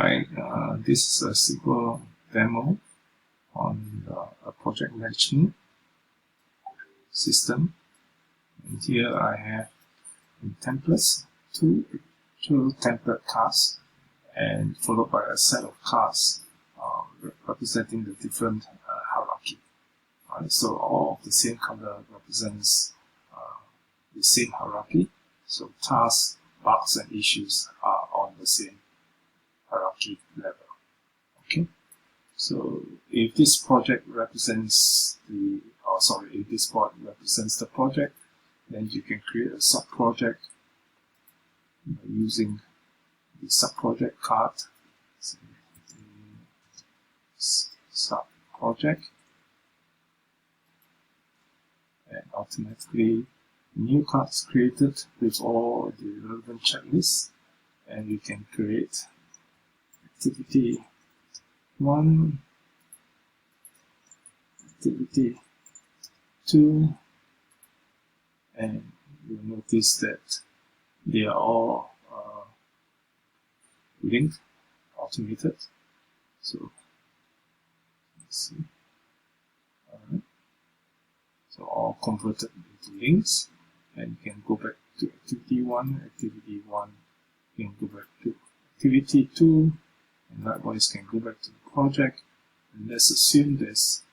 Alright, this is a simple demo on a project management system. And here I have templates, two template cards, and followed by a set of cards representing the different hierarchy. Alright, so all of the same color represents the same hierarchy. So tasks, bugs, and issues are on the same hierarchy level. Okay, so if this project represents if this board represents the project, then you can create a sub-project using the sub-project card. Sub-project, and automatically new cards created with all the relevant checklists, and you can create activity 1, activity 2, and you'll notice that they are all linked, automated. So let's see. Alright. So all converted into links, and you can go back to activity 1, activity 1, you can go back to activity 2, and likewise can go back to the project. And let's assume there's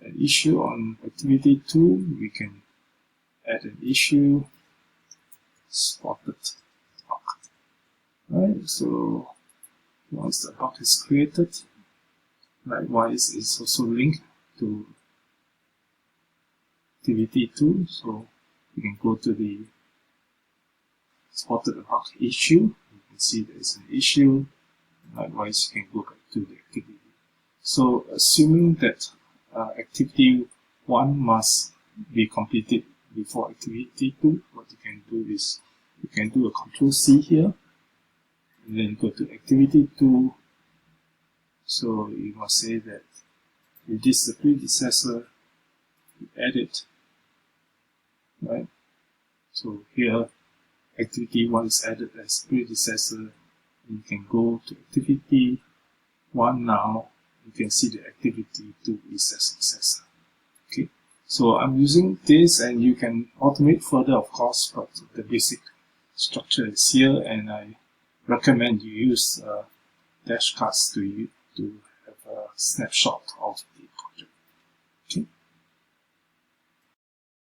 an issue on activity 2, we can add an issue, spotted bug. Right, so once the bug is created, likewise it's also linked to activity 2, so you can go to the spotted bug issue, you can see there is an issue, likewise you can go back to the activity. So assuming that activity 1 must be completed before activity 2, what you can do is you can do a Ctrl+C here, and then go to activity 2. So you must say that if this is the predecessor, you add it, right? So here activity 1 is added as predecessor. You can go to activity 1 now. You can see the activity 2 is a successor. Okay, so I'm using this, and you can automate further, of course, but the basic structure is here, and I recommend you use dash cards to have a snapshot of